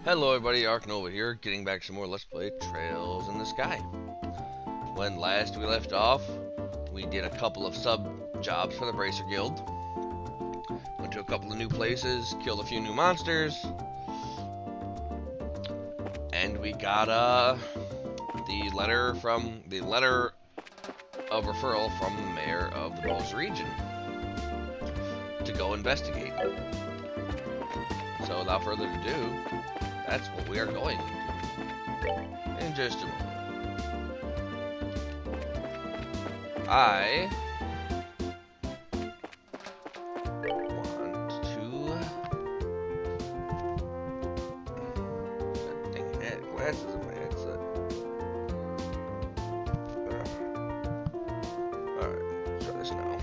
Hello everybody, Nova here, getting back some more Let's Play Trails in the Sky. When last we left off, we did a couple of sub-jobs for the Bracer Guild. Went to a couple of new places, killed a few new monsters. And we got the letter of referral from the mayor of the Bose region to go investigate. So without further ado, that's what we are going to do in just a moment. I want to... God dang it, glasses in my headset. Alright, let's try this now.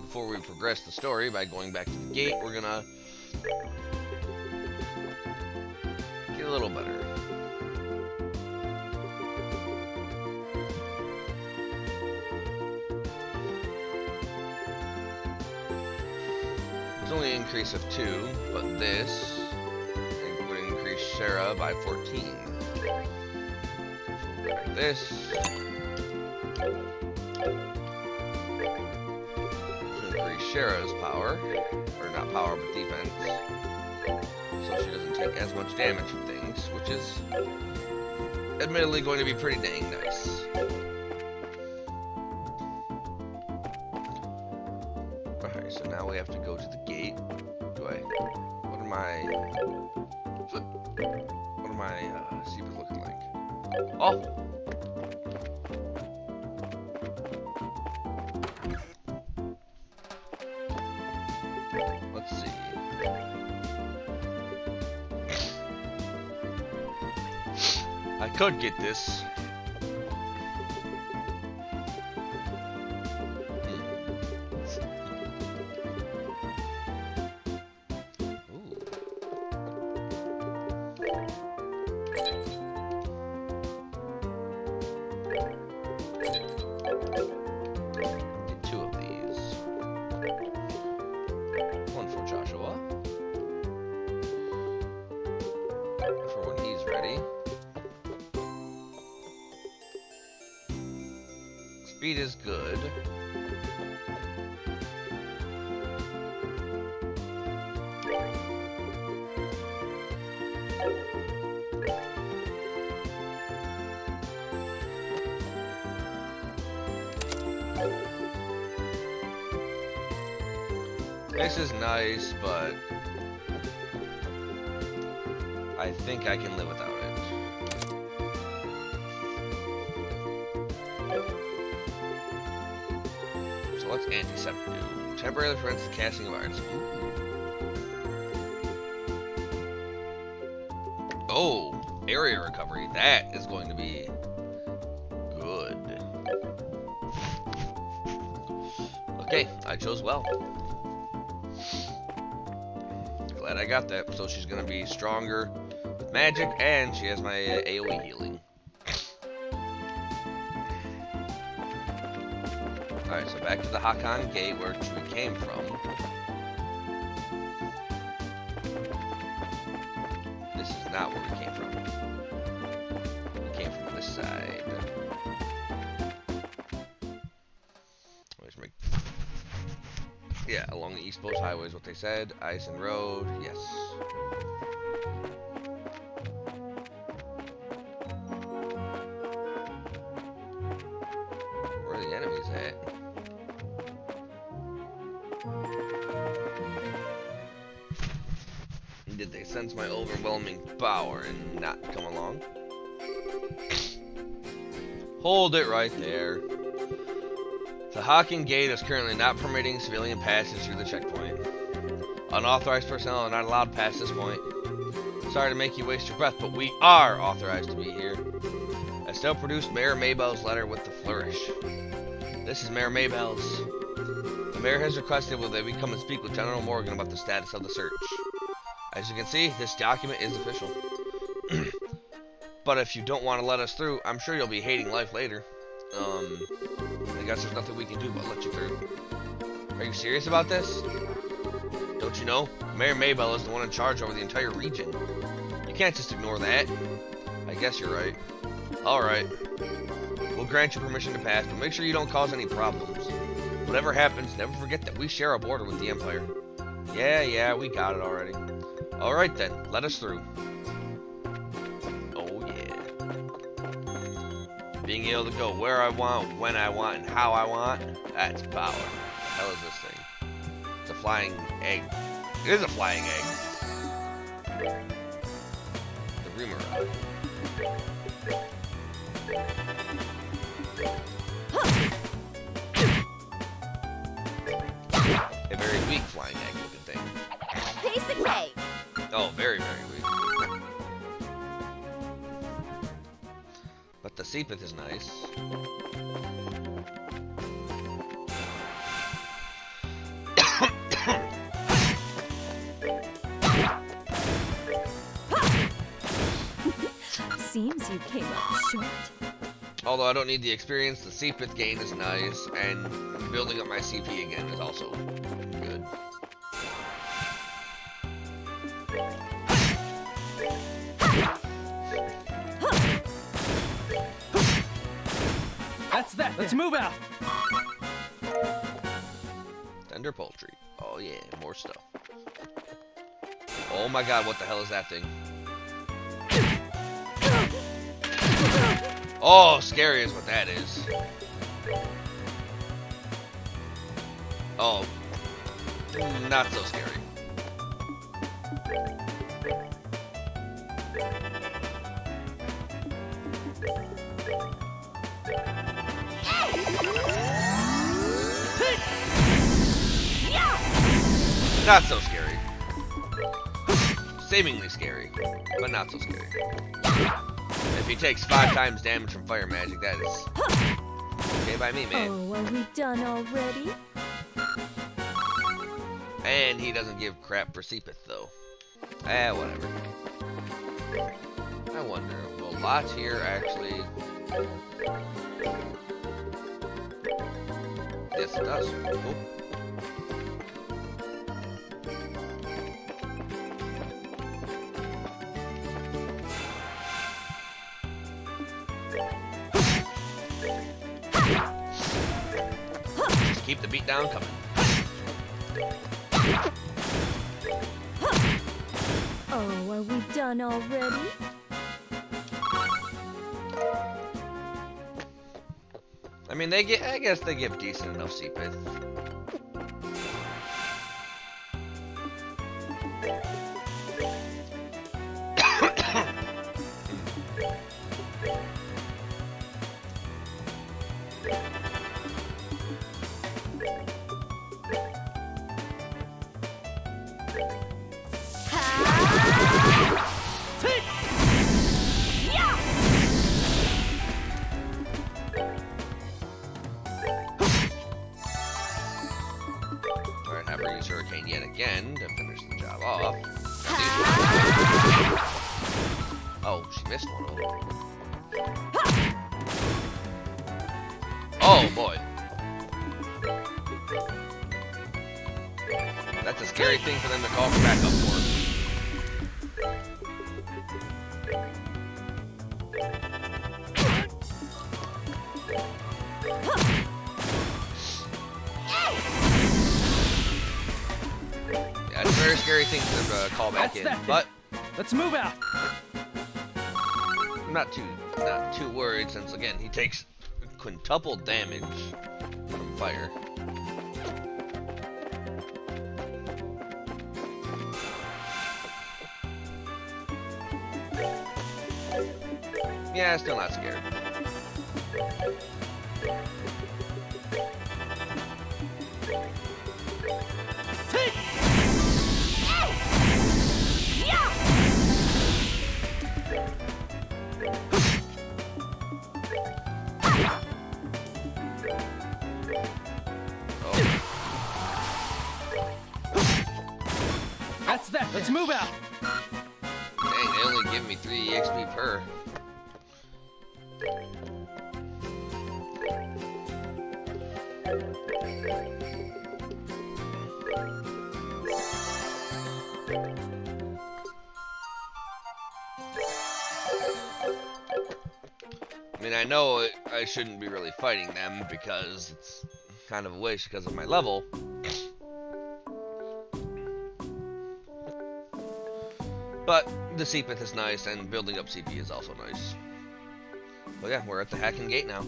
Before we progress the story by going back to the gate, we're gonna get a little better. It's only an increase of 2, but this would increase Shara by 14. So we'll grab this. Shara's power, or not power, but defense, so she doesn't take as much damage from things, which is admittedly going to be pretty dang nice. Alright, so now we have to go to the gate. What are my seepers looking like? Oh! Let's see. I could get this. Ooh. Get 2 of these. One for Joshua. For when he's ready. Speed is good. This is nice, but I think I can live without it. So what's Antiseptic do? Temporarily prevents the casting of irons. Oh, area recovery. That is going to be good. Okay, I chose well. Glad I got that. So she's gonna be stronger with magic, and she has my AoE healing. Alright, so back to the Hakan Gate, where we came from. This is not where we came from. We came from this side. Yeah, along the East Coast Highway is what they said. Ice and road, yes. Where are the enemies at? Did they sense my overwhelming power and not come along? Hold it right there. The Hakan Gate is currently not permitting civilian passage through the checkpoint. Unauthorized personnel are not allowed past this point. Sorry to make you waste your breath, but we are authorized to be here. I still produced Mayor Maybell's letter with the flourish. This is Mayor Maybell's. The mayor has requested that we come and speak with General Morgan about the status of the search. As you can see, this document is official. But if you don't want to let us through, I'm sure you'll be hating life later. I guess there's nothing we can do but let you through. Are you serious about this? Don't you know? Mayor Maybell is the one in charge over the entire region. You can't just ignore that. I guess you're right. Alright. We'll grant you permission to pass, but make sure you don't cause any problems. Whatever happens, never forget that we share a border with the Empire. Yeah, we got it already. Alright then, let us through. Oh yeah. Being able to go where I want, when I want, and how I want, that's power. What the hell is this thing? It's a flying egg. It is a flying egg. The rumor of it. A very weak flying egg looking thing. Basically. Oh, very, very weak. But the Seepith is nice. Seems you came up short. Although I don't need the experience, the Seepith gain is nice, and building up my CP again is also good. That's that. Let's move out. Tender poultry. Oh yeah, more stuff. Oh my god, what the hell is that thing? Oh, scary is what that is. Oh, not so scary. Not so scary. Seemingly scary, but not so scary. If he takes 5 times damage from fire magic, that is okay by me, man. Oh, are we done already? And he doesn't give crap for Seepith, though. Whatever. I wonder, will Lot here actually... Yes, it does. Cool. Keep the beat down coming. Oh, are we done already? I mean, I guess they give decent enough Seepith. Alright, have her use Hurricane yet again to finish the job off. Oh, she missed one. Oh boy. That's a scary thing for them to call for backup for. Yeah, it's a very scary thing for them to call back in, but let's move out. I'm not too worried since again he takes quintuple damage from fire. Yeah, still not scared. That's that. Let's move out. Dang, they only give me 3 EXP per. I know I shouldn't be really fighting them because it's kind of a waste because of my level. But the CPIT is nice, and building up CP is also nice. But yeah, we're at the Hakan Gate now.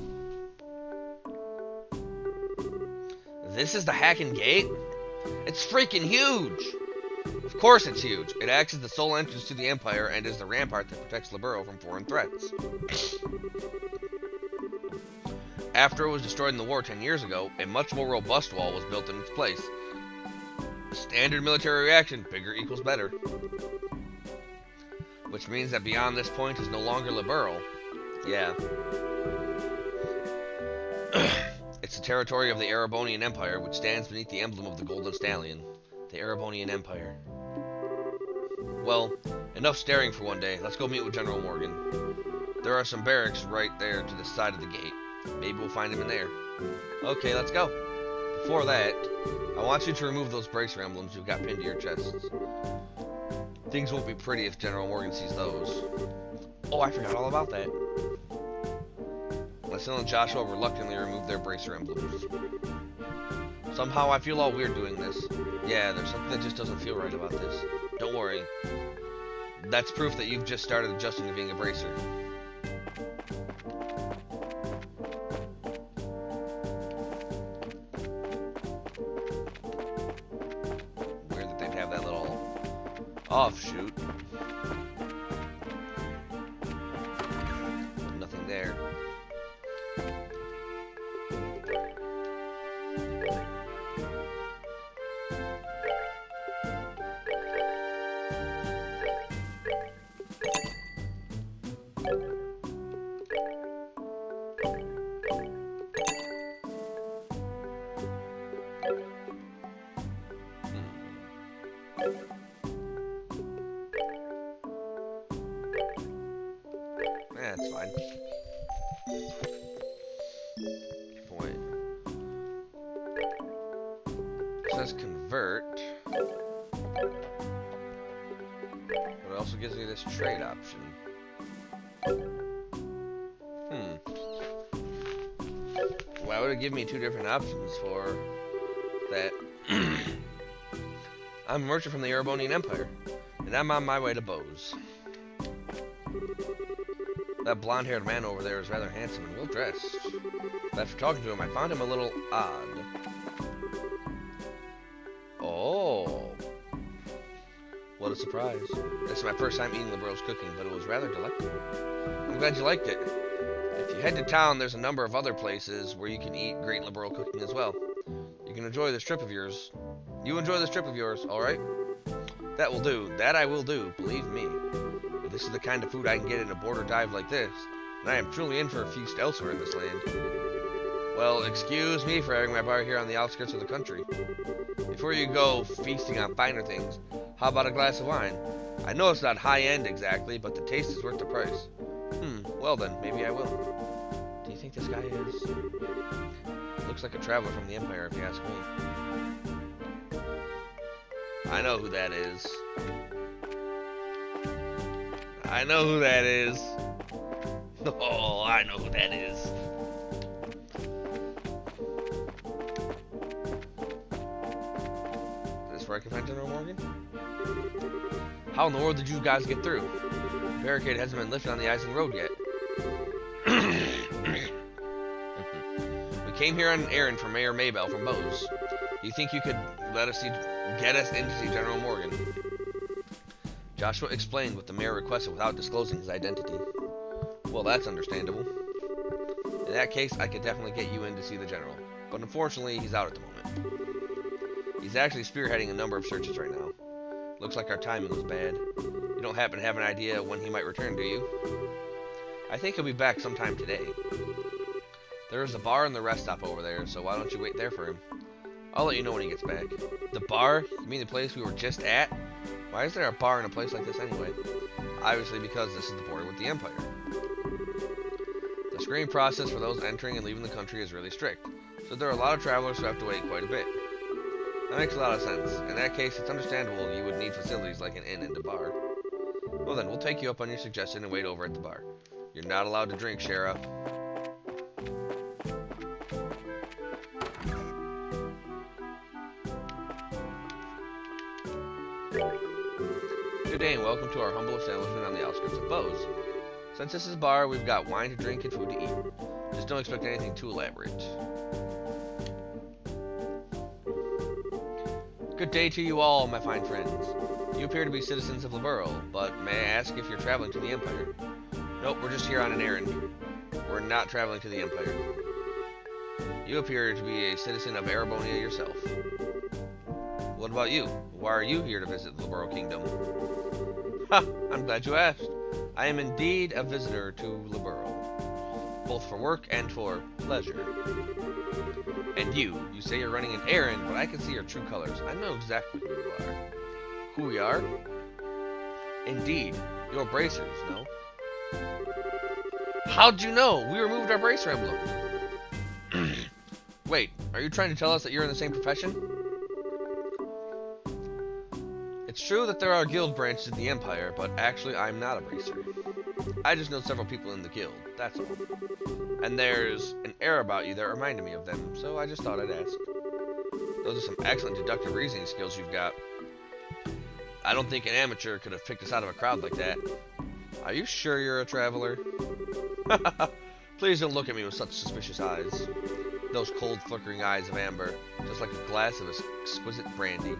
This is the Hakan Gate? It's freaking huge! Of course it's huge. It acts as the sole entrance to the Empire and is the rampart that protects Liberl from foreign threats. After it was destroyed in the war 10 years ago, a much more robust wall was built in its place. Standard military reaction, bigger equals better. Which means that beyond this point is no longer Liberl. Yeah. It's the territory of the Erebonian Empire, which stands beneath the emblem of the Golden Stallion. The Erebonian Empire. Well, enough staring for one day. Let's go meet with General Morgan. There are some barracks right there to the side of the gate. Maybe we'll find him in there. Okay, let's go. Before that, I want you to remove those bracer emblems you've got pinned to your chests. Things won't be pretty if General Morgan sees those. Oh, I forgot all about that. Leslie and Joshua reluctantly removed their bracer emblems. Somehow I feel all weird doing this. Yeah, there's something that just doesn't feel right about this. Don't worry. That's proof that you've just started adjusting to being a bracer. Weird that they'd have that little offshoot. Nothing there. That's fine. Wait. It says convert. But it also gives me this trade option. Why would it give me two different options for that? I'm a merchant from the Erebonian Empire, and I'm on my way to Bose. That blonde-haired man over there is rather handsome and well-dressed. But after talking to him, I found him a little odd. Oh. What a surprise. This is my first time eating Liberl's cooking, but it was rather delectable. I'm glad you liked it. If you head to town, there's a number of other places where you can eat great Liberl cooking as well. You can enjoy this trip of yours. You enjoy this trip of yours, alright? That will do. That I will do, believe me. If this is the kind of food I can get in a border dive like this, then I am truly in for a feast elsewhere in this land. Well, excuse me for having my bar here on the outskirts of the country. Before you go feasting on finer things, how about a glass of wine? I know it's not high-end exactly, but the taste is worth the price. Well then, maybe I will. Do you think this guy is? Looks like a traveler from the Empire, if you ask me. I know who that is. I know who that is. Oh, I know who that is. Is this where I can find General Morgan? How in the world did you guys get through? The barricade hasn't been lifted on the Eisen Road yet. We came here on an errand for Mayor Maybell from Bose. Do you think you could get us in to see General Morgan? Joshua explained what the mayor requested without disclosing his identity. Well, that's understandable. In that case, I could definitely get you in to see the general. But unfortunately, he's out at the moment. He's actually spearheading a number of searches right now. Looks like our timing was bad. You don't happen to have an idea when he might return, do you? I think he'll be back sometime today. There is a bar and the rest stop over there, so why don't you wait there for him? I'll let you know when he gets back. The bar? You mean the place we were just at? Why is there a bar in a place like this anyway? Obviously because this is the border with the Empire. The screening process for those entering and leaving the country is really strict, so there are a lot of travelers who have to wait quite a bit. That makes a lot of sense. In that case, it's understandable you would need facilities like an inn and a bar. Well then, we'll take you up on your suggestion and wait over at the bar. You're not allowed to drink, Sheriff. Good day and welcome to our humble establishment on the outskirts of Bose. Since this is a bar, we've got wine to drink and food to eat. Just don't expect anything too elaborate. Good day to you all, my fine friends. You appear to be citizens of Liberl, but may I ask if you're traveling to the Empire? Nope, we're just here on an errand. We're not traveling to the Empire. You appear to be a citizen of Arabonia yourself. What about you? Why are you here to visit the Liberl Kingdom? Ha! I'm glad you asked. I am indeed a visitor to Liberl, both for work and for pleasure. And you say you're running an errand, but I can see your true colors. I know exactly who you are. Who we are? Indeed, you're bracers, no? How'd you know? We removed our bracer emblem. Wait, are you trying to tell us that you're in the same profession? It's true that there are guild branches in the Empire, but actually I'm not a bracer. I just know several people in the guild, that's all. And there's an air about you that reminded me of them, so I just thought I'd ask. Those are some excellent deductive reasoning skills you've got. I don't think an amateur could have picked us out of a crowd like that. Are you sure you're a traveler? Please don't look at me with such suspicious eyes. Those cold, flickering eyes of amber, just like a glass of exquisite brandy.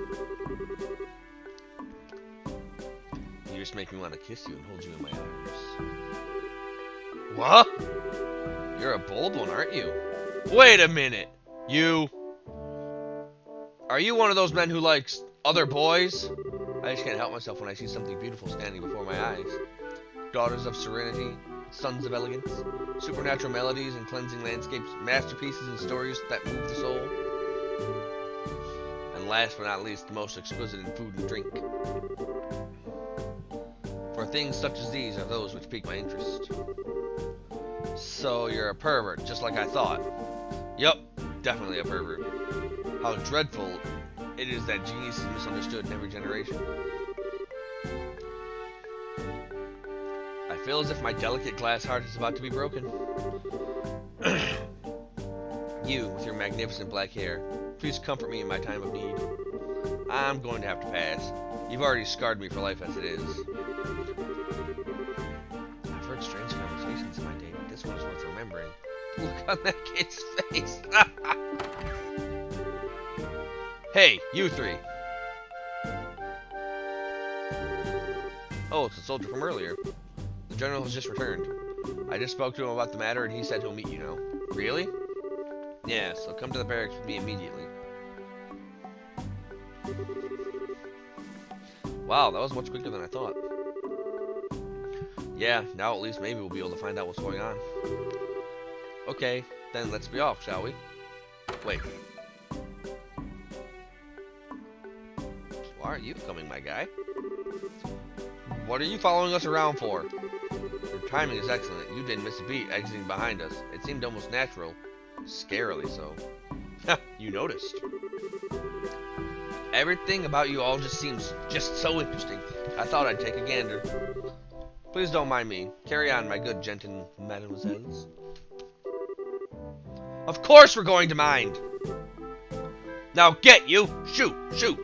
You just make me want to kiss you and hold you in my arms. What? You're a bold one, aren't you? Wait a minute! You... Are you one of those men who likes other boys? I just can't help myself when I see something beautiful standing before my eyes. Daughters of serenity, sons of elegance, supernatural melodies and cleansing landscapes, masterpieces and stories that move the soul. And last but not least, the most exquisite in food and drink. For things such as these are those which pique my interest. So you're a pervert, just like I thought. Yup, definitely a pervert. How dreadful it is that genius is misunderstood in every generation. I feel as if my delicate glass heart is about to be broken. You, with your magnificent black hair, please comfort me in my time of need. I'm going to have to pass. You've already scarred me for life as it is. I've heard strange conversations in my day, but this one's worth remembering. Look on that kid's face. Hey, you three. Oh, it's the soldier from earlier. The general has just returned. I just spoke to him about the matter and he said he'll meet you now. Really? Yeah, so come to the barracks with me immediately. Wow, that was much quicker than I thought. Yeah, now at least maybe we'll be able to find out what's going on. Okay, then let's be off, shall we? Wait. Why aren't you coming, my guy? What are you following us around for? Your timing is excellent. You didn't miss a beat exiting behind us. It seemed almost natural. Scarily so. Ha! You noticed. Everything about you all just seems just so interesting. I thought I'd take a gander. Please don't mind me. Carry on, my good gentlemen, mademoiselles. Of course we're going to mind! Now get you! Shoot! Shoot!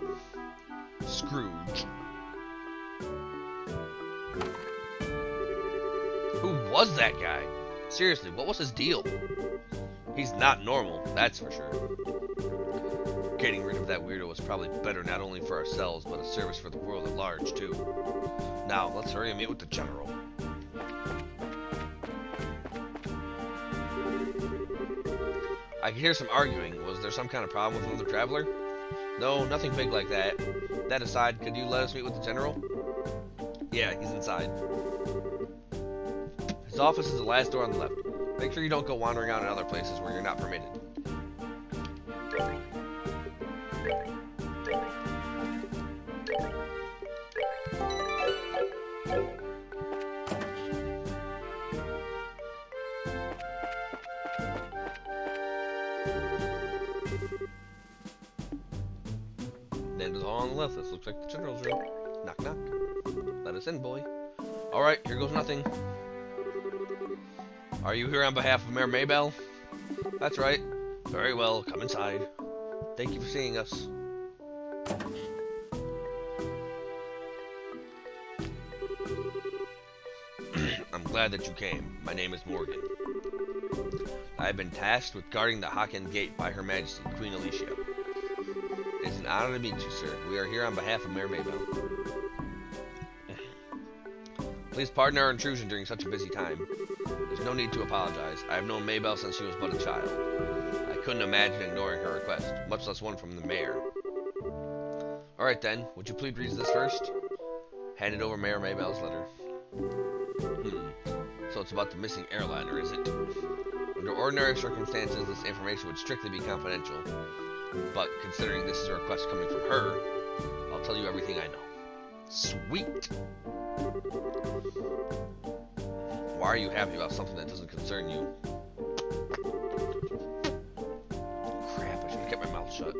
Scrooge. Who was that guy? Seriously, what was his deal? He's not normal, that's for sure. Getting rid of that weirdo was probably better not only for ourselves, but a service for the world at large, too. Now, let's hurry and meet with the general. I could hear some arguing. Was there some kind of problem with another traveler? No, nothing big like that. That aside, could you let us meet with the general? Yeah, he's inside. His office is the last door on the left. Make sure you don't go wandering out in other places where you're not permitted. Then to the hall on the left. This looks like the general's room. Knock, knock. Let us in, boy. Alright, here goes nothing. Are you here on behalf of Mayor Maybell? That's right. Very well, come inside. Thank you for seeing us. glad that you came. My name is Morgan. I have been tasked with guarding the Hakan Gate by Her Majesty, Queen Alicia. It is an honor to meet you, sir. We are here on behalf of Mayor Maybell. Please pardon our intrusion during such a busy time. There's no need to apologize. I have known Maybell since she was but a child. I couldn't imagine ignoring her request, much less one from the mayor. Alright then, would you please read this first? Handed over Mayor Maybell's letter. So it's about the missing airliner, is it? Under ordinary circumstances, this information would strictly be confidential. But considering this is a request coming from her, I'll tell you everything I know. Sweet! Why are you happy about something that doesn't concern you? Crap, I should have kept my mouth shut.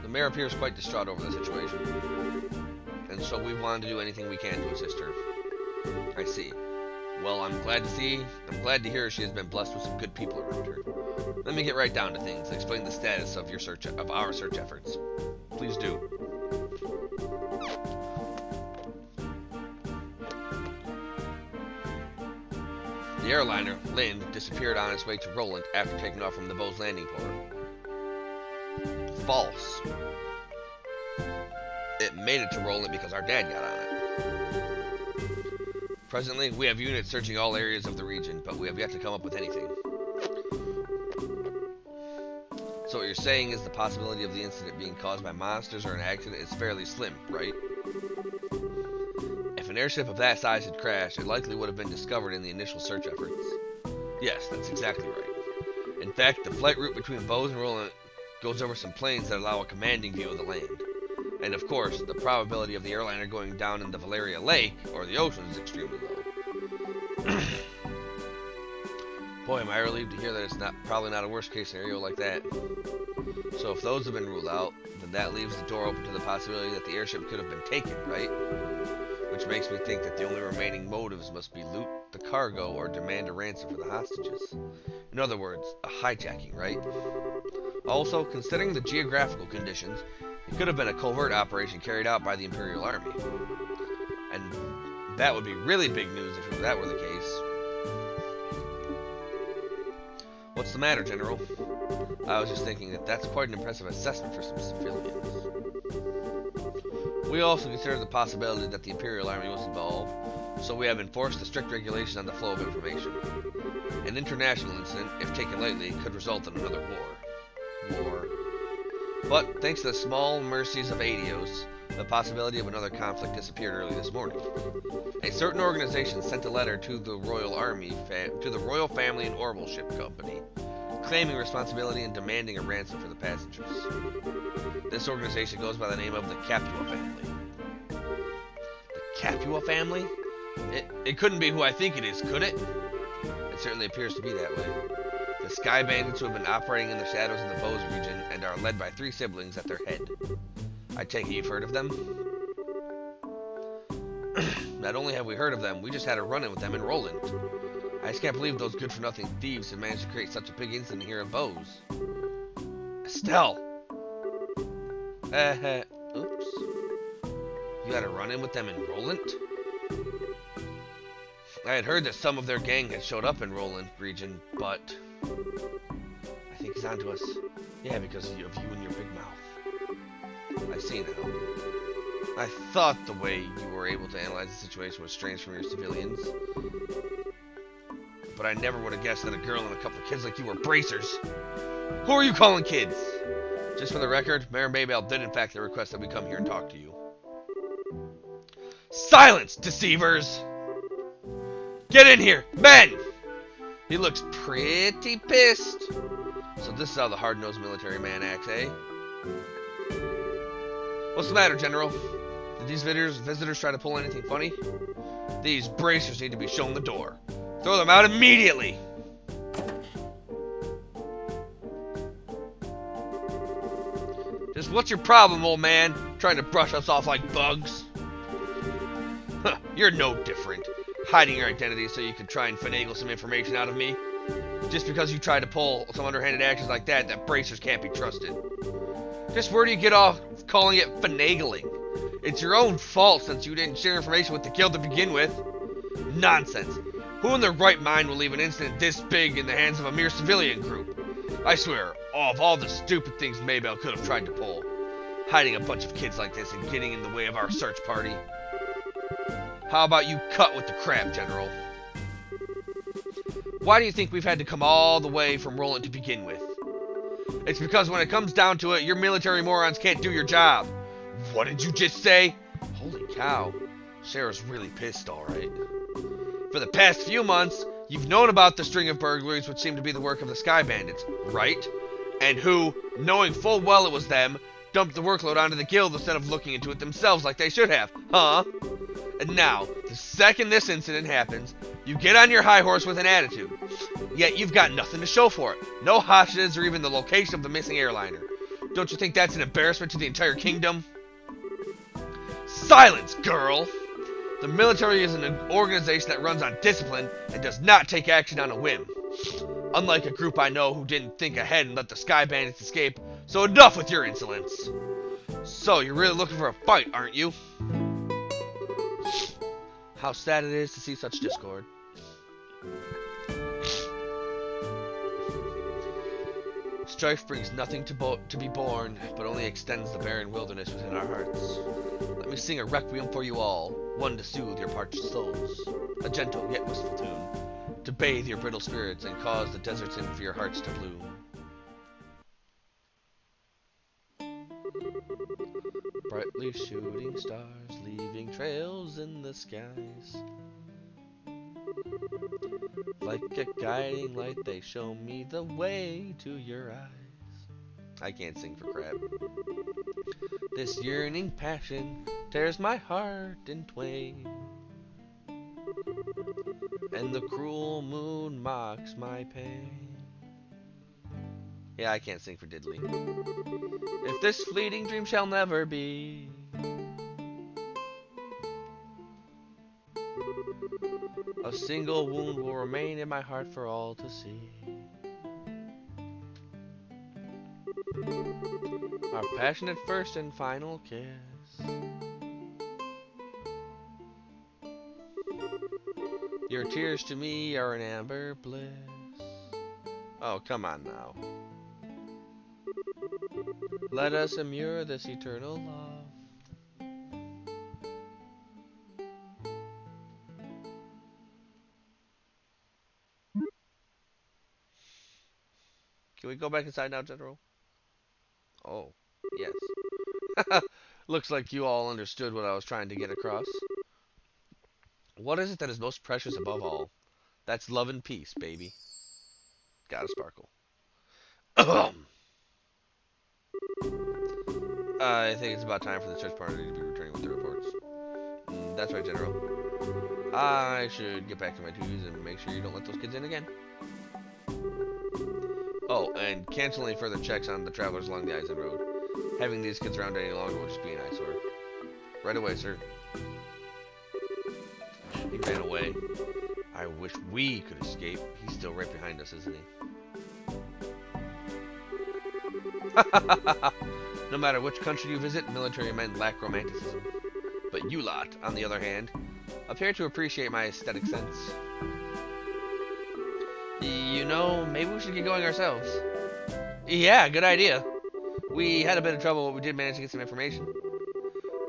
The mayor appears quite distraught over the situation. And so we've wanted to do anything we can to assist her. I see. Well, I'm glad to hear she has been blessed with some good people around her. Let me get right down to things and explain the status of our search efforts. Please do. The airliner, Lind, disappeared on its way to Roland after taking off from the Bose landing port. False. It made it to Roland because our dad got on it. Presently, we have units searching all areas of the region, but we have yet to come up with anything. So what you're saying is the possibility of the incident being caused by monsters or an accident is fairly slim, right? If an airship of that size had crashed, it likely would have been discovered in the initial search efforts. Yes, that's exactly right. In fact, the flight route between Bose and Roland goes over some plains that allow a commanding view of the land. And of course, the probability of the airliner going down in the Valeria Lake or the ocean is extremely low. Boy, am I relieved to hear that it's probably not a worst case scenario like that. So if those have been ruled out, then that leaves the door open to the possibility that the airship could have been taken, right? Which makes me think that the only remaining motives must be loot the cargo or demand a ransom for the hostages. In other words, a hijacking, right? Also, considering the geographical conditions, it could have been a covert operation carried out by the Imperial Army. And that would be really big news if that were the case. What's the matter, General? I was just thinking that that's quite an impressive assessment for some civilians. We also consider the possibility that the Imperial Army was involved, so we have enforced a strict regulation on the flow of information. An international incident, if taken lightly, could result in another war. But, thanks to the small mercies of Adios, the possibility of another conflict disappeared early this morning. A certain organization sent a letter to the Royal Family and Orbital Ship Company, claiming responsibility and demanding a ransom for the passengers. This organization goes by the name of the Capua family. The Capua family? It couldn't be who I think it is, could it? It certainly appears to be that way. The Sky Bandits who have been operating in the shadows of the Bose region and are led by 3 siblings at their head. I take it you've heard of them? Not only have we heard of them, we just had a run-in with them in Roland. I just can't believe those good-for-nothing thieves have managed to create such a big incident here in Bose. Estelle! Oops. You had a run-in with them in Roland? I had heard that some of their gang had showed up in Roland region, but I think he's onto us. Yeah, because of you and your big mouth. I see now. I thought the way you were able to analyze the situation was strange from your civilians. But I never would have guessed that a girl and a couple of kids like you were bracers. Who are you calling kids? Just for the record, Mayor Maybell did in fact request that we come here and talk to you. Silence, deceivers! Get in here, men! He looks pretty pissed. So this is how the hard-nosed military man acts, eh? What's the matter, General? Did these visitors try to pull anything funny? These bracers need to be shown the door. Throw them out immediately! Just what's your problem, old man? Trying to brush us off like bugs? Huh, you're no different. Hiding your identity so you could try and finagle some information out of me. Just because you tried to pull some underhanded actions like that bracers can't be trusted. Just where do you get off calling it finagling? It's your own fault since you didn't share information with the guild to begin with. Nonsense. Who in their right mind will leave an incident this big in the hands of a mere civilian group? I swear, of all the stupid things Maybell could have tried to pull, hiding a bunch of kids like this and getting in the way of our search party. How about you cut with the crap, General? Why do you think we've had to come all the way from Roland to begin with? It's because when it comes down to it, your military morons can't do your job. What did you just say? Holy cow. Sarah's really pissed, alright. For the past few months, you've known about the string of burglaries which seem to be the work of the Sky Bandits, right? And who, knowing full well it was them, dumped the workload onto the guild instead of looking into it themselves like they should have, huh? And now, the second this incident happens, you get on your high horse with an attitude. Yet you've got nothing to show for it. No hostages or even the location of the missing airliner. Don't you think that's an embarrassment to the entire kingdom? Silence, girl! The military is an organization that runs on discipline and does not take action on a whim. Unlike a group I know who didn't think ahead and let the Sky Bandits escape, so enough with your insolence. So, you're really looking for a fight, aren't you? How sad it is to see such discord. Strife brings nothing to be born, but only extends the barren wilderness within our hearts. Let me sing a requiem for you all, one to soothe your parched souls, a gentle yet wistful tune, to bathe your brittle spirits and cause the deserts in for your hearts to bloom. Brightly shooting stars, leaving trails in the skies. Like a guiding light, they show me the way to your eyes. I can't sing for crap. This yearning passion tears my heart in twain, and the cruel moon mocks my pain. Yeah, I can't sing for diddly. If this fleeting dream shall never be, a single wound will remain in my heart for all to see. Our passionate first and final kiss. Your tears to me are an amber bliss. Oh, come on now. Let us immure this eternal love. Can we go back inside now, General? Oh, yes. Looks like you all understood what I was trying to get across. What is it that is most precious above all? That's love and peace, baby. Gotta sparkle. I think it's about time for the search party to be returning with the reports. That's right, General. I should get back to my duties and make sure you don't let those kids in again. Oh, and cancel any further checks on the travelers along the Eisen Road. Having these kids around any longer will just be an eyesore. Right away, sir. He ran away. I wish we could escape. He's still right behind us, isn't he? No matter which country you visit, military men lack romanticism. But you lot, on the other hand, appear to appreciate my aesthetic sense. You know, maybe we should get going ourselves. Yeah, good idea. We had a bit of trouble, but we did manage to get some information.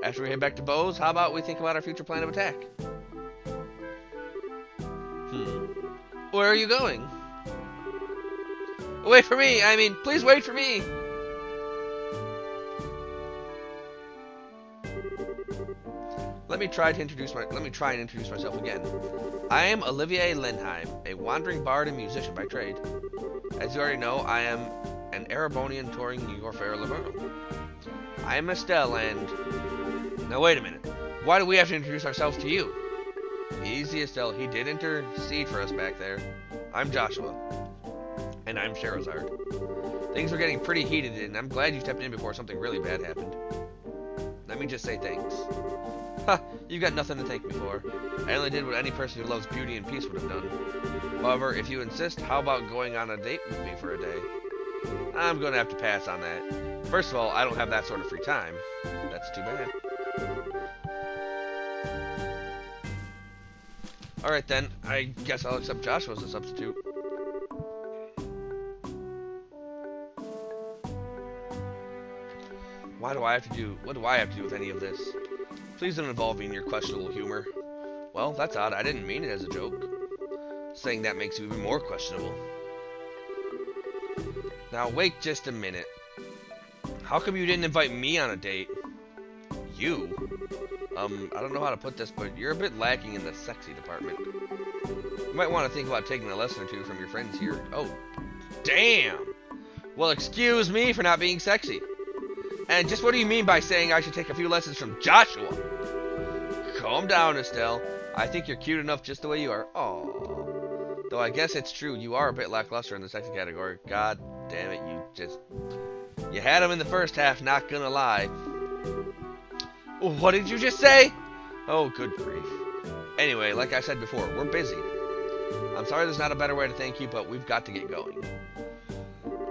After we head back to Bose, how about we think about our future plan of attack? Where are you going? Wait for me! I mean, please wait for me! Let me try and introduce myself again. I am Olivier Lindheim, a wandering bard and musician by trade. As you already know, I am an Erebonian touring your fair liberal. I am Estelle, and... Now wait a minute. Why do we have to introduce ourselves to you? Easy, Estelle. He did intercede for us back there. I'm Joshua. And I'm Sherazard. Things were getting pretty heated, and I'm glad you stepped in before something really bad happened. Let me just say thanks. Ha! You've got nothing to thank me for. I only did what any person who loves beauty and peace would have done. However, if you insist, how about going on a date with me for a day? I'm going to have to pass on that. First of all, I don't have that sort of free time. That's too bad. Alright then, I guess I'll accept Joshua as a substitute. What do I have to do with any of this? Please don't involve me in your questionable humor. Well, that's odd. I didn't mean it as a joke. Saying that makes you even more questionable. Now wait just a minute. How come you didn't invite me on a date? You? I don't know how to put this, but you're a bit lacking in the sexy department. You might want to think about taking a lesson or two from your friends here. Oh, damn! Well, excuse me for not being sexy. And just what do you mean by saying I should take a few lessons from Joshua? Calm down, Estelle. I think you're cute enough just the way you are. Aww. Though I guess it's true, you are a bit lackluster in the sexy category. God damn it, you had him in the first half, not gonna lie. What did you just say? Oh, good grief. Anyway, like I said before, we're busy. I'm sorry there's not a better way to thank you, but we've got to get going.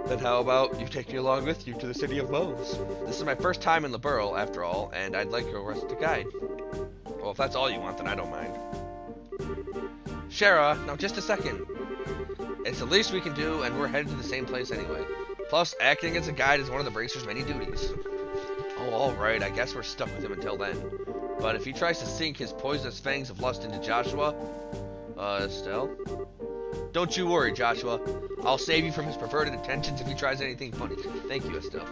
Then how about you take me along with you to the city of Bose? This is my first time in the borough, after all, and I'd like your arrested guide. Well, if that's all you want, then I don't mind. Shara, now just a second. It's the least we can do, and we're headed to the same place anyway. Plus, acting as a guide is one of the Bracer's many duties. Oh, alright, I guess we're stuck with him until then. But if he tries to sink his poisonous fangs of lust into Joshua... Estelle? Don't you worry, Joshua. I'll save you from his perverted intentions if he tries anything funny. Thank you, Estelle.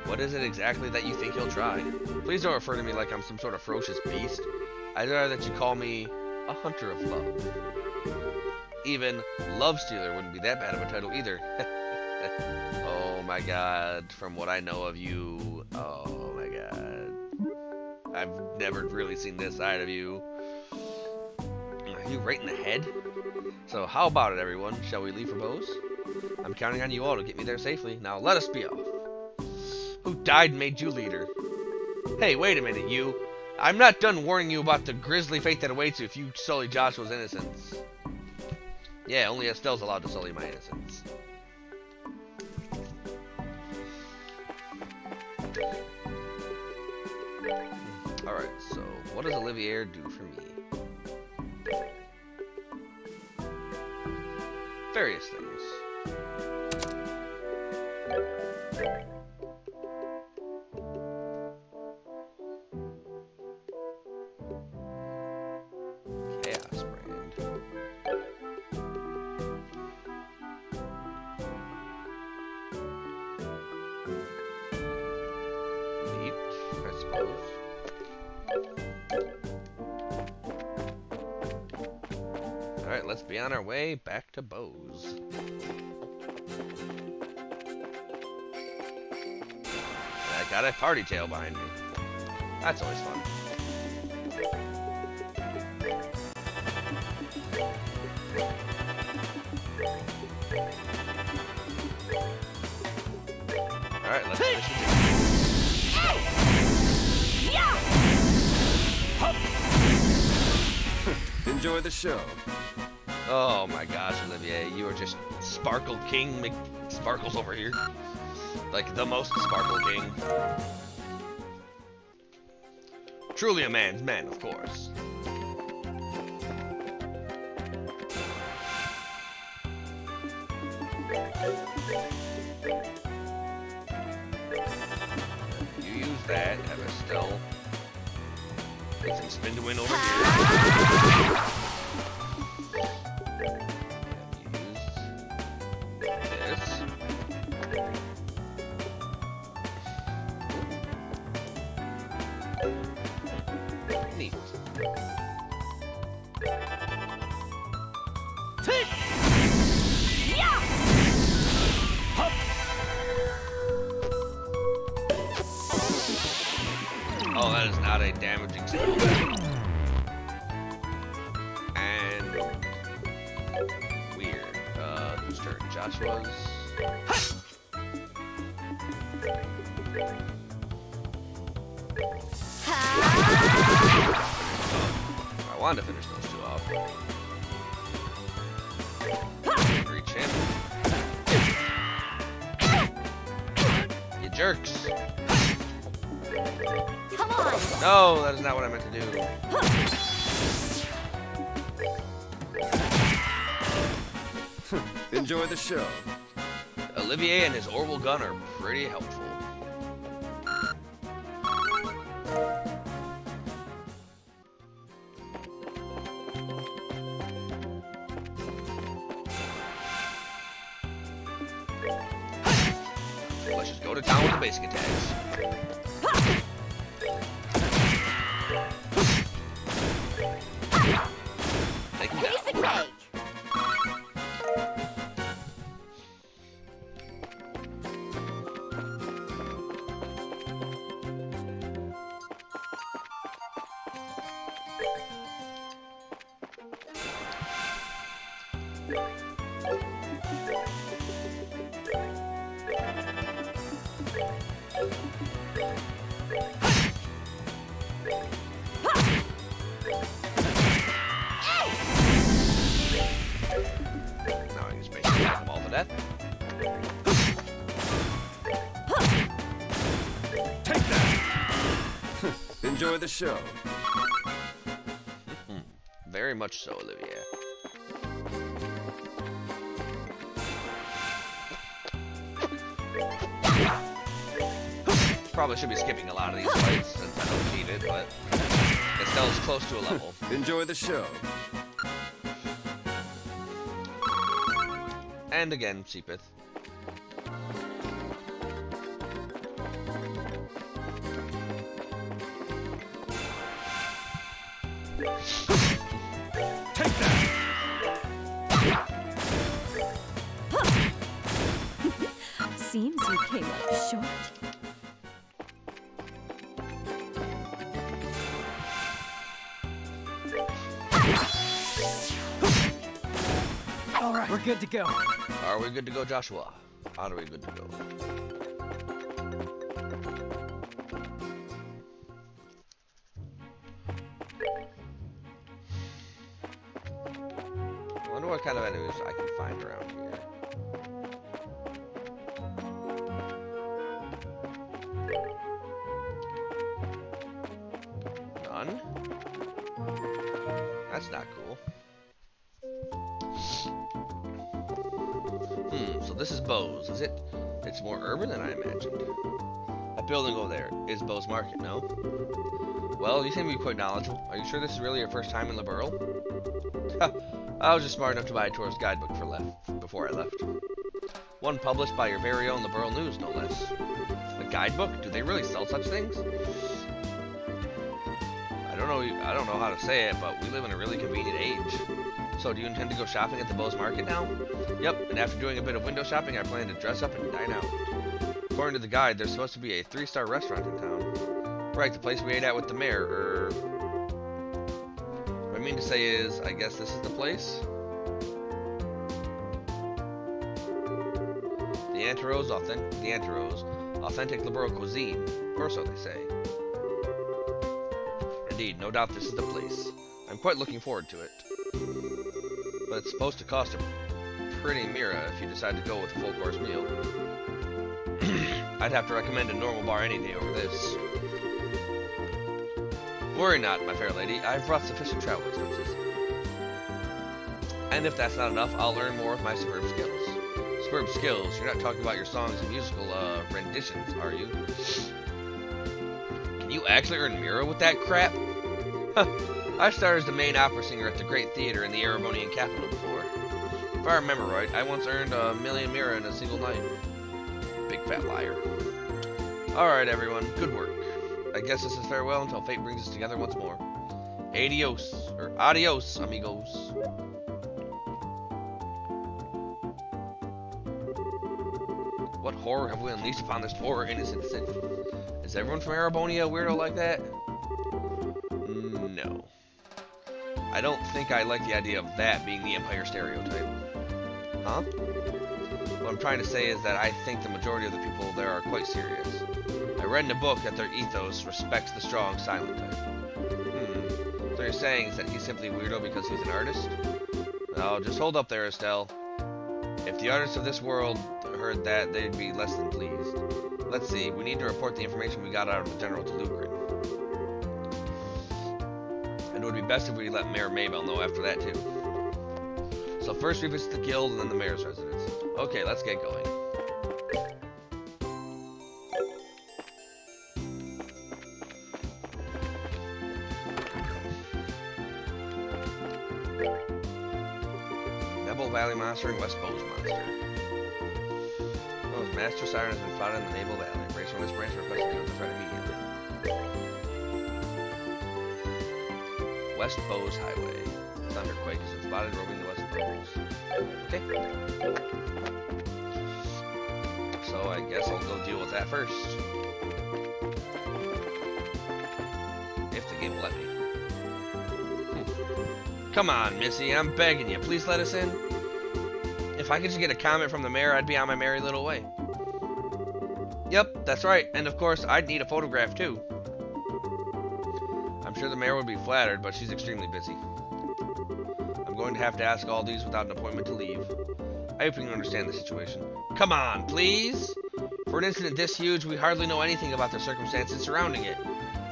What is it exactly that you think he'll try? Please don't refer to me like I'm some sort of ferocious beast. I'd rather that you call me a hunter of love. Even Love Stealer wouldn't be that bad of a title either. Oh my god, from what I know of you, oh my god. I've never really seen this side of you. Are you right in the head? So how about it, everyone? Shall we leave for Bose? I'm counting on you all to get me there safely. Now let us be off. Who died and made you leader? Hey, wait a minute, you. I'm not done warning you about the grisly fate that awaits you if you sully Joshua's innocence. Yeah, only Estelle's allowed to sully my innocence. Alright, so what does Olivier do for me? Various things. Chaos brand. Neat, I suppose. Alright, let's be on our way back to Bose. I got a party tail behind me. That's always fun. Alright, let's finish the game. Enjoy the show. Oh my gosh, Olivier, you are just Sparkle King McSparkles over here. Like the most Sparkle King. Truly a man's man, of course. You use that, have a Estelle. Get some spin to win over here. Neat. Oh, that is not a damaging spell. And weird. Whose turn? Joshua's. I wanted to finish those two off. Reach him. You jerks. Come on. No, that is not what I meant to do. Enjoy the show. Olivier and his orbital gun are pretty helpful. Let's just go to town with the basic attacks. Take him down. Piece of cake. Now I can just basically knock them all to death. Take that. Enjoy the show. Very much so, Olivia. Probably should be skipping a lot of these fights since I don't need it, but Estelle's close to a level. Enjoy the show. And again, Sepith. Take that. Seems you came up short. All right, we're good to go. Are we good to go, Joshua? Are we good to go? I wonder what kind of enemies I can find around here. None? That's not cool. So this is Bose, is it? It's more urban than I imagined. That building over there is Bose Market, no? Well, you seem to be quite knowledgeable. Are you sure this is really your first time in the borough? I was just smart enough to buy a tourist guidebook before I left. One published by your very own The Borough News, no less. A guidebook? Do they really sell such things? I don't know how to say it, but we live in a really convenient age. So, do you intend to go shopping at the Bose Market now? Yep, and after doing a bit of window shopping, I plan to dress up and dine out. According to the guide, there's supposed to be a 3-star restaurant in town. Right, the place we ate at with the mayor, What I mean to say is, I guess this is the place? The Anteros, authentic liberal cuisine, or so they say. Indeed, no doubt this is the place. I'm quite looking forward to it. But it's supposed to cost a pretty mira if you decide to go with a full course meal. I'd have to recommend a normal bar any day over this. Worry not, my fair lady, I've brought sufficient travel expenses. And if that's not enough, I'll learn more with my superb skills. Superb skills? You're not talking about your songs and musical renditions, are you? Can you actually earn mira with that crap? Huh. I started as the main opera singer at the Great Theater in the Erebonian capital before. If I remember right, I once earned 1,000,000 mira in a single night. Big fat liar. Alright everyone, good work. I guess this is farewell until fate brings us together once more. Adios, amigos. What horror have we unleashed upon this poor innocent city? Is everyone from Erebonia a weirdo like that? No. I don't think I like the idea of that being the Empire stereotype. Huh? What I'm trying to say is that I think the majority of the people there are quite serious. I read in a book that their ethos respects the strong, silent type. So you're saying is that he's simply a weirdo because he's an artist? No, just hold up there, Estelle. If the artists of this world heard that, they'd be less than pleased. Let's see, we need to report the information we got out of the General to Lucrin. And it would be best if we let Mayor Maybell know after that, too. So first we visit the guild and then the mayor's residence. Okay, let's get going. Nebel Valley Monster and West Bowes Monster. Oh, Master Siren has been found in the Nebel Valley. Race from this branch requested to go to threat immediately. West Bowes Highway. Thunderquake has been spotted roaming the West Bowes. Okay. So I guess I'll go deal with that first. If the game will let me. Come on, Missy, I'm begging you. Please let us in. If I could just get a comment from the mayor, I'd be on my merry little way. Yep, that's right. And of course, I'd need a photograph too. I'm sure the mayor would be flattered, but she's extremely busy. I'm going to have to ask all these without an appointment to leave. I hope you can understand the situation. Come on, please! For an incident this huge, we hardly know anything about the circumstances surrounding it.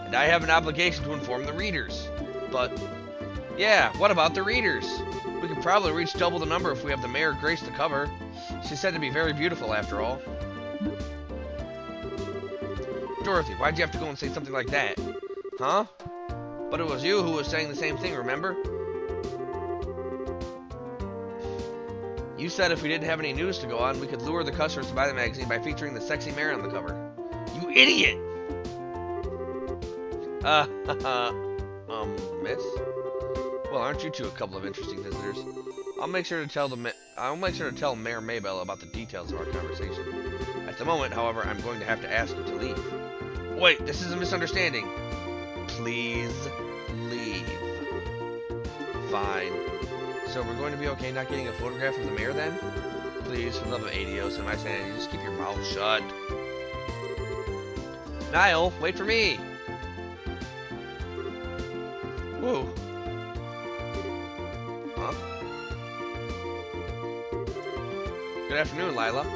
And I have an obligation to inform the readers. But, yeah, what about the readers? We could probably reach double the number if we have the mayor grace the cover. She's said to be very beautiful, after all. Dorothy, why'd you have to go and say something like that? Huh? But it was you who was saying the same thing, remember? You said if we didn't have any news to go on, we could lure the customers to buy the magazine by featuring the sexy mayor on the cover. You idiot! Miss? Well, aren't you two a couple of interesting visitors? I'll make sure to tell Mayor Maybell about the details of our conversation. At the moment, however, I'm going to have to ask you to leave. Wait, this is a misunderstanding. Please leave. Fine. So we're going to be okay not getting a photograph of the mayor then? Please, for the love of Adios and my sanity, just keep your mouth shut. Niall, wait for me! Whoa. Huh? Good afternoon, Lila.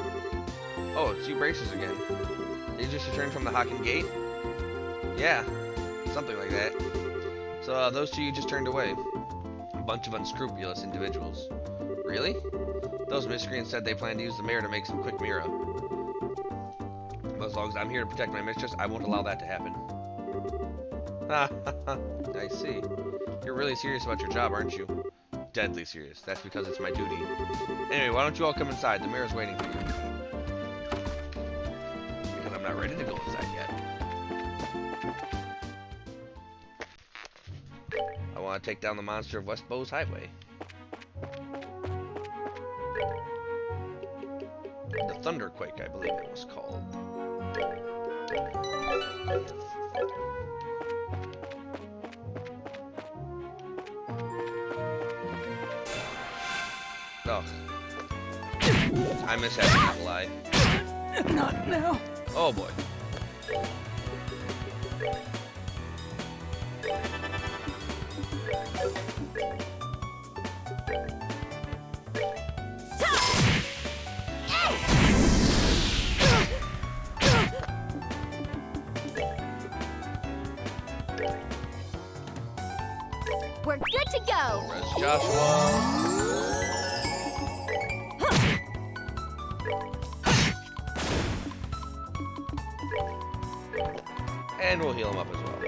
Oh, it's you Braces again. Did you just return from the Hakan Gate? Yeah, something like that. So those two you just turned away. A bunch of unscrupulous individuals. Really? Those miscreants said they plan to use the mayor to make some quick mirror. But as long as I'm here to protect my mistress, I won't allow that to happen. Ha ha ha. I see. You're really serious about your job, aren't you? Deadly serious. That's because it's my duty. Anyway, why don't you all come inside? The mayor's waiting for you. Because I'm not ready to go inside yet. I want to take down the monster of West Bowes Highway. The Thunderquake, I believe it was called. Oh. I miss having Evil Eye. Not now. Oh boy. We're good to go. Where's Joshua? And we'll heal him up as well.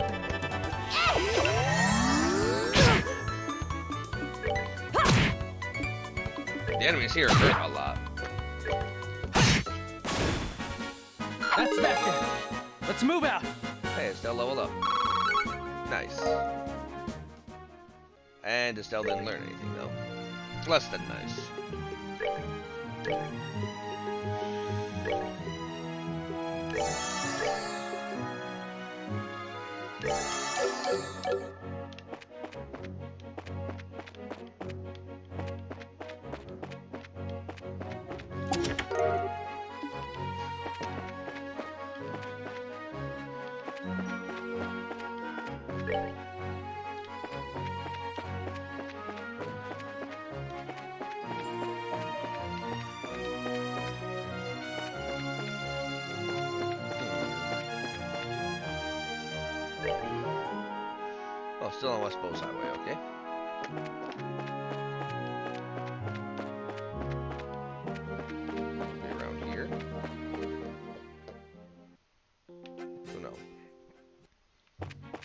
The enemies here hurt a lot. That's that then. Let's move out. Hey, Estelle leveled up. Nice. And Estelle didn't learn anything though. Less than nice. Oh, still on West Bowes Highway, okay.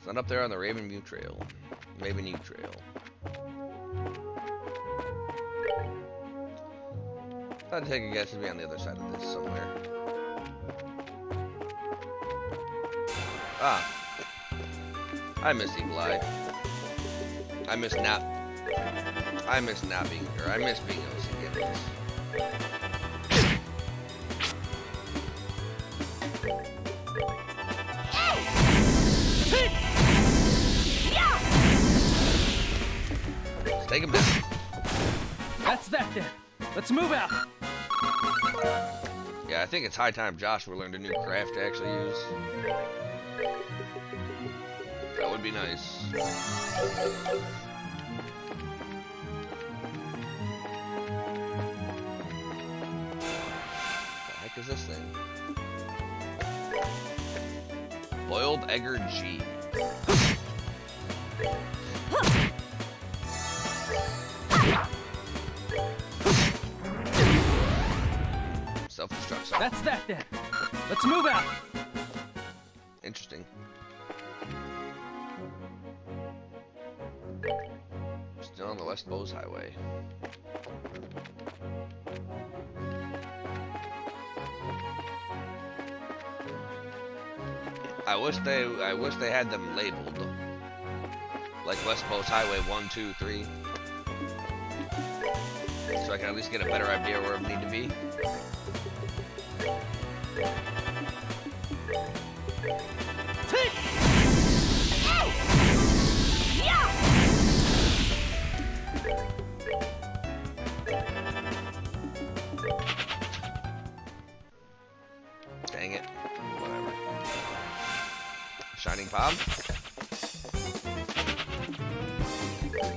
It's not up there on the Raven View Trail. Raven View Trail. I'd take a guess it'd be on the other side of this somewhere. Ah. I miss Eagle Eye. I miss not being, or I miss being able to see enemies. Let's take him down. That's that then. Let's move out. Yeah, I think it's high time Joshua learned a new craft to actually use. That would be nice. What the heck is this thing? Boiled Egger G. Self-destruct. That's that then. Let's move out. Interesting. Still on the West Bowes Highway. I wish they had them labeled. Like West Bowes Highway 1, 2, 3. So I can at least get a better idea where I need to be. Dang it. Whatever. Shining Palm?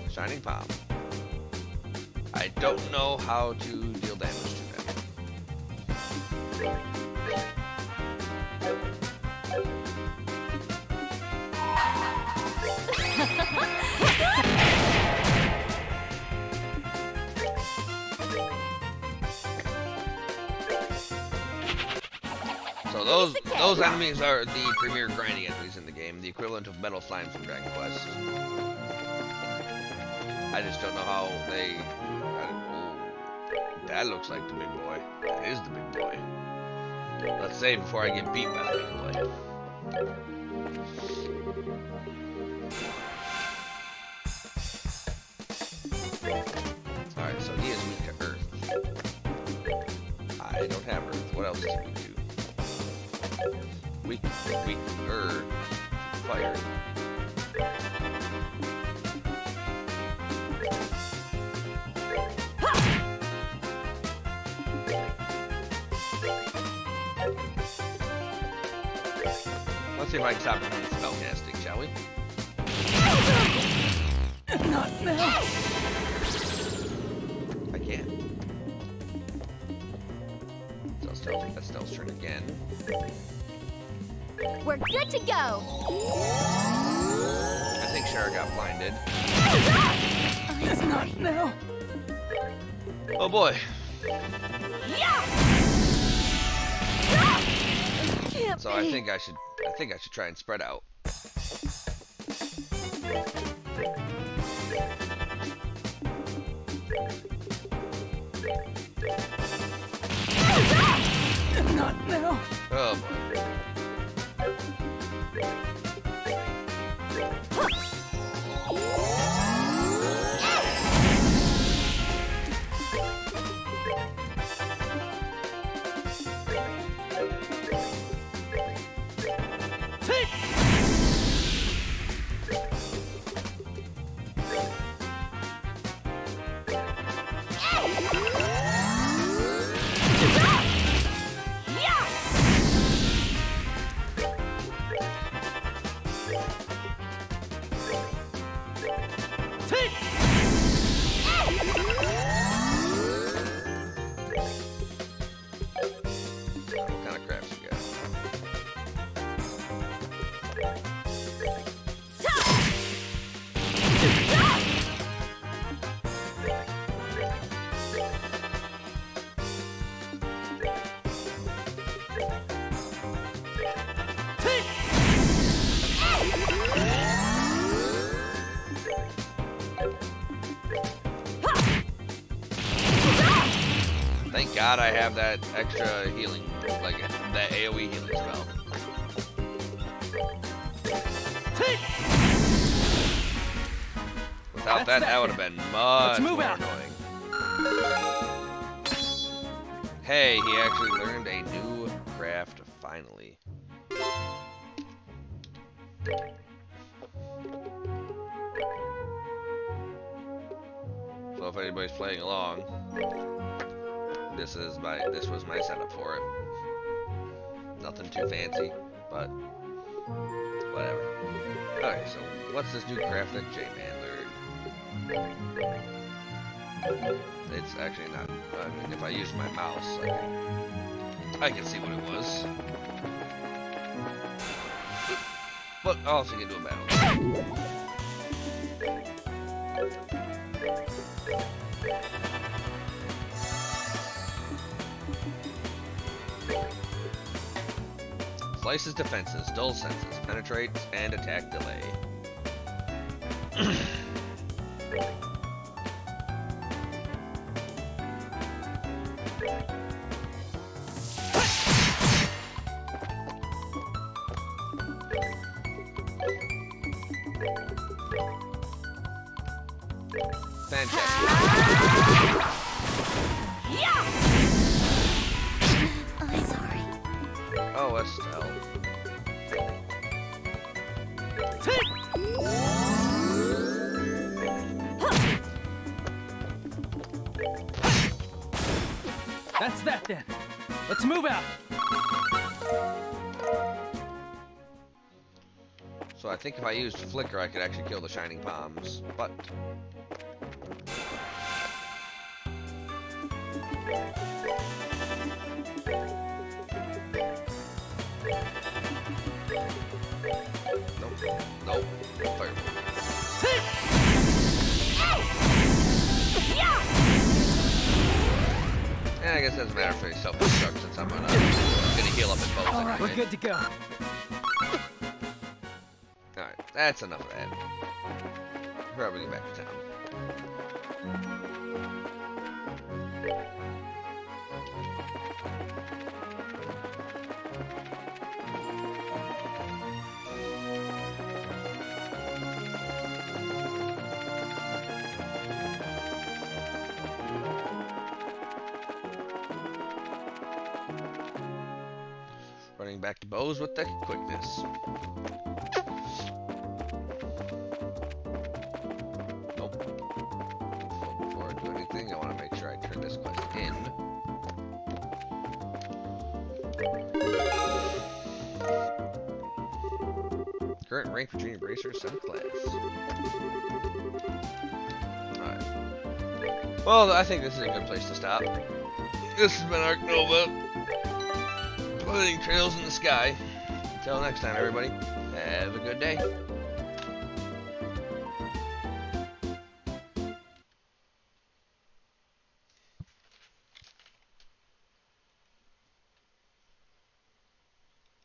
Shining Palm. I don't know how to deal damage to them. So those enemies are the premier grinding enemies in the game, the equivalent of metal slime from Dragon Quest. I just don't know how they. That looks like the big boy. That is the big boy. Let's save before I get beat by the big boy. Alright, so he is weak to earth. I don't have earth. What else is he weak to? Weak, fire. Let's see if I can stop him from spell casting, shall we? Not now. I can't. So I'll still take that stealth turn again. We're good to go. I think Shara got blinded. It's not now. Oh boy. So I think I should try and spread out. Not now. Oh boy. What kind of crafts you got? god I have that extra healing, like that AoE healing spell. Without that would have been much more annoying. Hey, he actually learned a new craft finally. So if anybody's playing along, this was my setup for it. Nothing too fancy, but whatever. Okay, so what's this new craft that J-Man learned? It's actually not. I mean, if I use my mouse, I can see what it was. But I'll also get into a battle. Slices defenses, dulls senses, penetrates, and attack delay. Fantastic. I'm sorry. Oh, Estelle. That's that then. Let's move out. So I think if I used Flicker, I could actually kill the Shining Palms, but... Nope. Fireball. And I guess it doesn't matter if it's self-destruct since I'm gonna heal up in both All right, anyway. we're good to go. Alright, that's enough of that. Probably get back to town. Running back to bows with the quickness. Nope. Before I do anything, I want to make sure I turn this quest in. Current rank for junior bracer, 7th class. Alright. Well, I think this is a good place to stop. This has been Arc Nova. Putting trails in the sky. Until next time, everybody, have a good day.